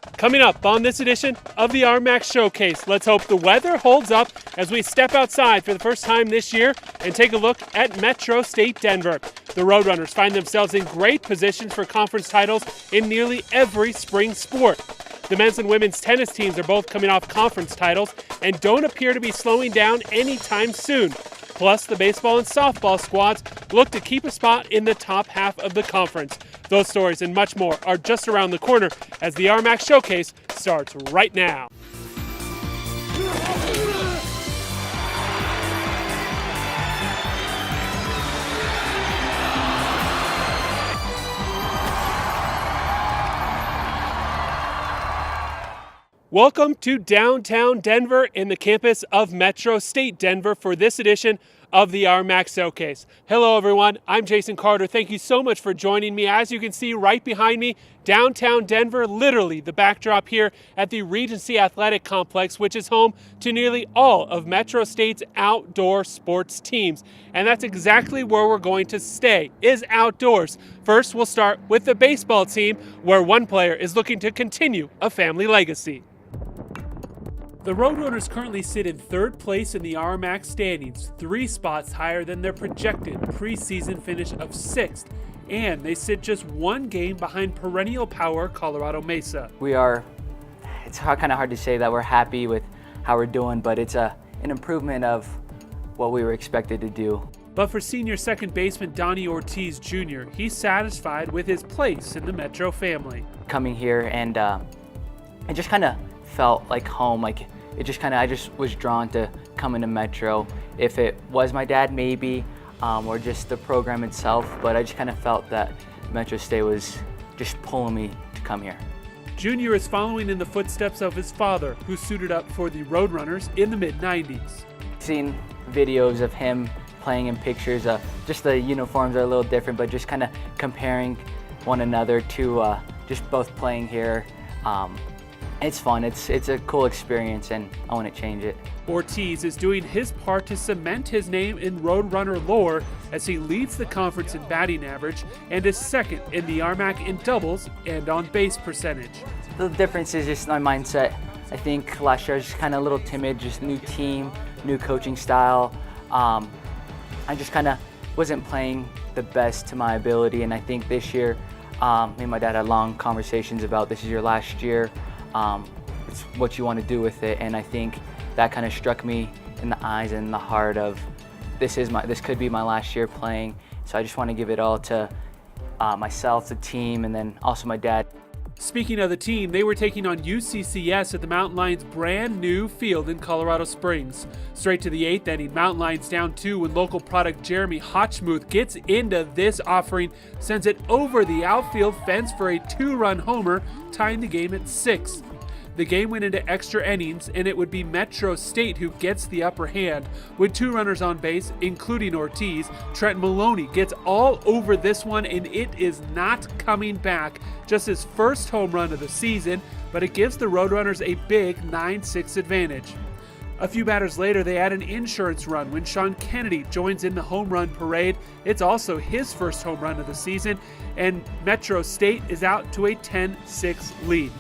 Coming up on this edition of the RMAC Showcase, let's hope the weather holds up as we step outside for the first time this year and take a look at Metro State Denver. The Roadrunners find themselves in great position for conference titles in nearly every spring sport. The men's and women's tennis teams are both coming off conference titles and don't appear to be slowing down anytime soon. Plus, the baseball and softball squads look to keep a spot in the top half of the conference. Those stories and much more are just around the corner as the RMAC Showcase starts right now. Welcome to downtown Denver in the campus of Metro State Denver for this edition of the RMAC Showcase. Hello everyone, I'm Jason Carter. Thank you so much for joining me. As you can see right behind me, downtown Denver, literally the backdrop here at the Regency Athletic Complex, which is home to nearly all of Metro State's outdoor sports teams. And that's exactly where we're going to stay, is outdoors. First, we'll start with the baseball team, where one player is looking to continue a family legacy. The Roadrunners currently sit in third place in the RMAC standings, 3 spots higher than their projected preseason finish of 6th, and they sit just 1 game behind perennial power Colorado Mesa. It's kind of hard to say that we're happy with how we're doing, but it's an improvement of what we were expected to do. But for senior second baseman Donnie Ortiz Jr., he's satisfied with his place in the Metro family. Coming here and it just kind of felt like home, I just was drawn to coming to Metro. If it was my dad, maybe, or just the program itself, but I just kind of felt that Metro State was just pulling me to come here. Junior is following in the footsteps of his father, who suited up for the Roadrunners in the mid-90s. Seen videos of him playing in pictures, just the uniforms are a little different, but just kind of comparing one another to just both playing here. It's fun, it's a cool experience, and I want to change it. Ortiz is doing his part to cement his name in Roadrunner lore as he leads the conference in batting average and is second in the RMAC in doubles and on base percentage. The difference is just my mindset. I think last year I was just kind of a little timid, just new team, new coaching style. I just kind of wasn't playing the best to my ability, and I think this year, me and my dad had long conversations about this is your last year. It's what you want to do with it, and I think that kind of struck me in the eyes and the heart of this could be my last year playing, so I just want to give it all to myself, the team, and then also my dad. Speaking of the team, they were taking on UCCS at the Mountain Lions' brand new field in Colorado Springs. Straight to the 8th inning, Mountain Lions down 2 when local product Jeremy Hotchmuth gets into this offering, sends it over the outfield fence for a 2-run homer, tying the game at 6. The game went into extra innings, and it would be Metro State who gets the upper hand. With 2 runners on base, including Ortiz, Trent Maloney gets all over this one, and it is not coming back. Just his first home run of the season, but it gives the Roadrunners a big 9-6 advantage. A few batters later, they add an insurance run when Sean Kennedy joins in the home run parade. It's also his first home run of the season, and Metro State is out to a 10-6 lead.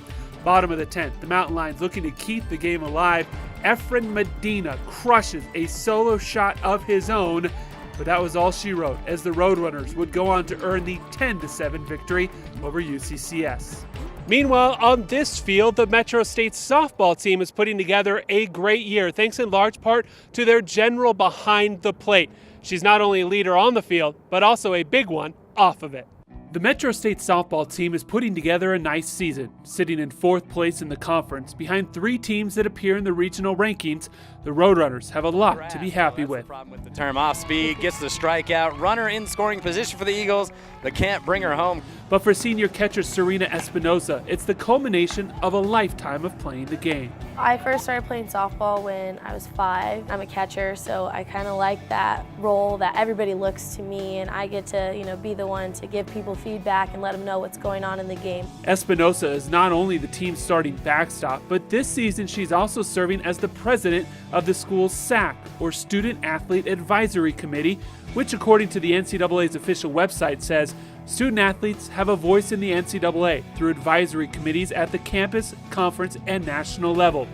Bottom of the 10th, the Mountain Lions looking to keep the game alive. Efren Medina crushes a solo shot of his own, but that was all she wrote as the Roadrunners would go on to earn the 10-7 victory over UCCS. Meanwhile, on this field, the Metro State softball team is putting together a great year, thanks in large part to their general behind the plate. She's not only a leader on the field, but also a big one off of it. The Metro State softball team is putting together a nice season, sitting in 4th place in the conference behind 3 teams that appear in the regional rankings. The Roadrunners have a lot to be happy with. The term off speed, gets the strikeout, runner in scoring position for the Eagles, but can't bring her home. But for senior catcher Serena Espinosa, it's the culmination of a lifetime of playing the game. I first started playing softball when I was 5. I'm a catcher, so I kind of like that role that everybody looks to me, and I get to, be the one to give people feedback and let them know what's going on in the game. Espinosa is not only the team's starting backstop, but this season she's also serving as the president of the school's SAC, or Student Athlete Advisory Committee, which according to the NCAA's official website says Student athletes have a voice in the NCAA through advisory committees at the campus, conference, and national level.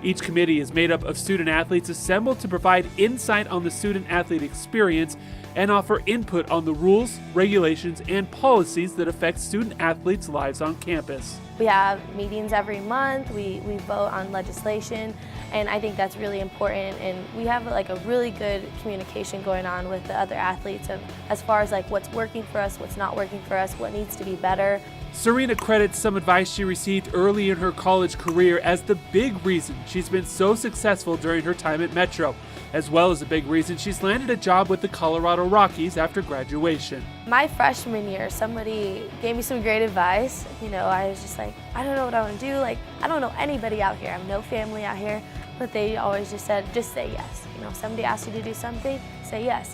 Each committee is made up of student athletes assembled to provide insight on the student-athlete experience and offer input on the rules, regulations, and policies that affect student-athletes' lives on campus. We have meetings every month, we vote on legislation, and I think that's really important, and we have like a really good communication going on with the other athletes as far as like what's working for us, what's not working for us, what needs to be better. Serena credits some advice she received early in her college career as the big reason she's been so successful during her time at Metro, as well as a big reason she's landed a job with the Colorado Rockies after graduation. My freshman year, somebody gave me some great advice. I was just like, I don't know what I want to do. Like, I don't know anybody out here. I have no family out here. But they always just said, just say yes. If somebody asks you to do something, say yes.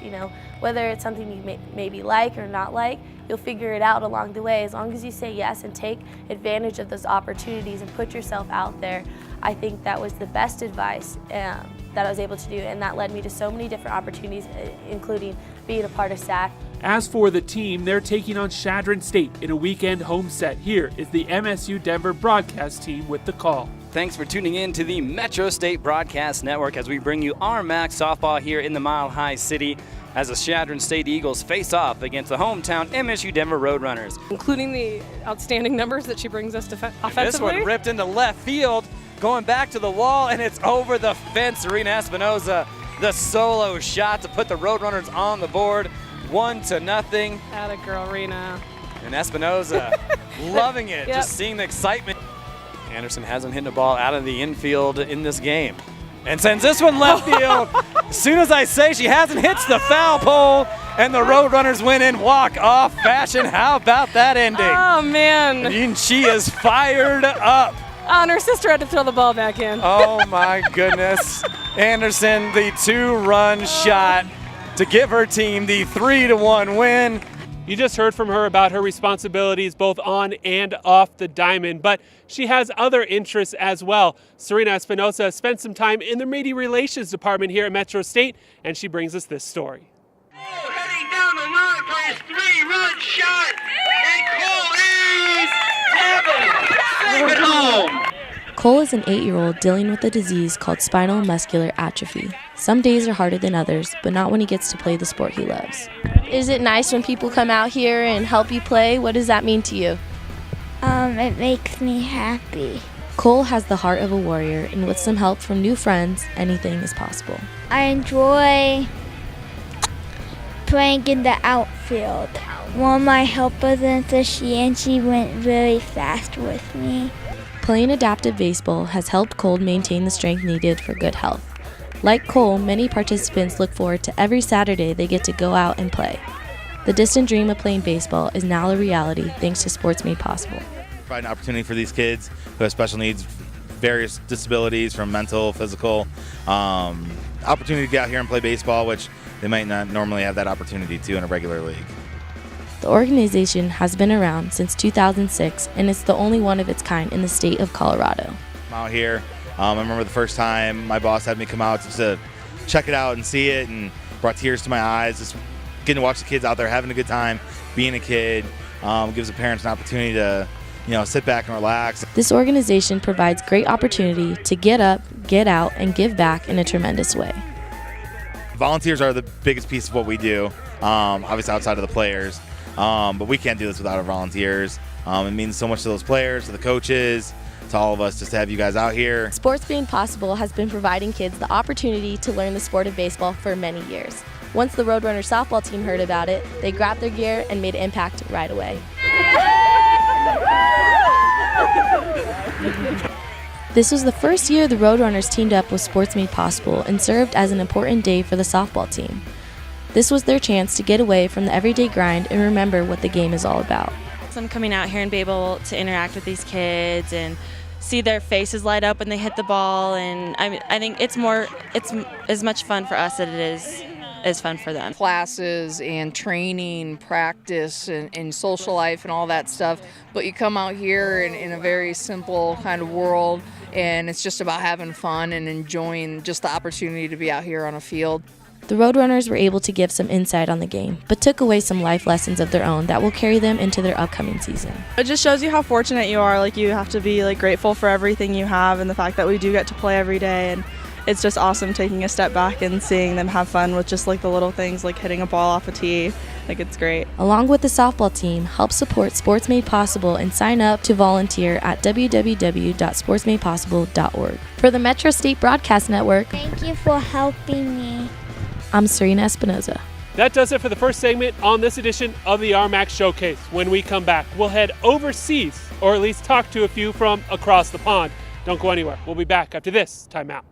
Whether it's something you maybe like or not like, you'll figure it out along the way. As long as you say yes and take advantage of those opportunities and put yourself out there, I think that was the best advice that I was able to do, and that led me to so many different opportunities, including being a part of SAC. As for the team, they're taking on Chadron State in a weekend home set. Here is the MSU Denver broadcast team with the call. Thanks for tuning in to the Metro State Broadcast Network as we bring you RMAC softball here in the Mile High City as the Chadron State Eagles face off against the hometown MSU Denver Roadrunners. Including the outstanding numbers that she brings us offensively. This one ripped into left field, going back to the wall, and it's over the fence. Serena Espinoza, the solo shot to put the Roadrunners on the board, 1-0. Atta girl, Rena. And Espinoza loving it, Yep. just seeing the excitement. Anderson hasn't hit a ball out of the infield in this game and sends this one left field. As soon as I say she hasn't hit the foul pole, and the Roadrunners win in walk-off fashion. How about that ending? Oh, man. And she is fired up. Oh, and her sister had to throw the ball back in. Oh, my goodness. Anderson, the 2-run shot to give her team the 3-1 win. You just heard from her about her responsibilities both on and off the diamond, but she has other interests as well. Serena Espinoza spent some time in the media relations department here at Metro State, and she brings us this story. Heading down the line for his 3-run shot, and Cole is heaven. Save it home. Cole is an 8-year-old dealing with a disease called spinal muscular atrophy. Some days are harder than others, but not when he gets to play the sport he loves. Is it nice when people come out here and help you play? What does that mean to you? It makes me happy. Cole has the heart of a warrior, and with some help from new friends, anything is possible. I enjoy playing in the outfield. One of my helpers is she went really fast with me. Playing adaptive baseball has helped Cole maintain the strength needed for good health. Like Cole, many participants look forward to every Saturday they get to go out and play. The distant dream of playing baseball is now a reality thanks to Sports Made Possible. Provide an opportunity for these kids who have special needs, various disabilities from mental, physical, opportunity to get out here and play baseball, which they might not normally have that opportunity to in a regular league. The organization has been around since 2006, and it's the only one of its kind in the state of Colorado. I'm out here. I remember the first time my boss had me come out just to check it out and see it, and brought tears to my eyes. Just getting to watch the kids out there having a good time, being a kid, gives the parents an opportunity to, sit back and relax. This organization provides great opportunity to get up, get out, and give back in a tremendous way. Volunteers are the biggest piece of what we do, obviously outside of the players, but we can't do this without our volunteers. It means so much to those players, to the coaches, to all of us just to have you guys out here. Sports Made Possible has been providing kids the opportunity to learn the sport of baseball for many years. Once the Roadrunner softball team heard about it, they grabbed their gear and made an impact right away. This was the first year the Roadrunners teamed up with Sports Made Possible and served as an important day for the softball team. This was their chance to get away from the everyday grind and remember what the game is all about. I'm coming out here and be able to interact with these kids and see their faces light up when they hit the ball, and I think it's as much fun for us as it is fun for them. Classes and training, practice, and social life and all that stuff, but you come out here in a very simple kind of world, and it's just about having fun and enjoying just the opportunity to be out here on a field. The Roadrunners were able to give some insight on the game, but took away some life lessons of their own that will carry them into their upcoming season. It just shows you how fortunate you are. Like, you have to be like grateful for everything you have and the fact that we do get to play every day. And it's just awesome taking a step back and seeing them have fun with just like the little things like hitting a ball off a tee. Like, it's great. Along with the softball team, help support Sports Made Possible and sign up to volunteer at www.sportsmadepossible.org. For the Metro State Broadcast Network, Thank you for helping me. I'm Serena Espinoza. That does it for the first segment on this edition of the RMAC Showcase. When we come back, we'll head overseas, or at least talk to a few from across the pond. Don't go anywhere. We'll be back after this timeout.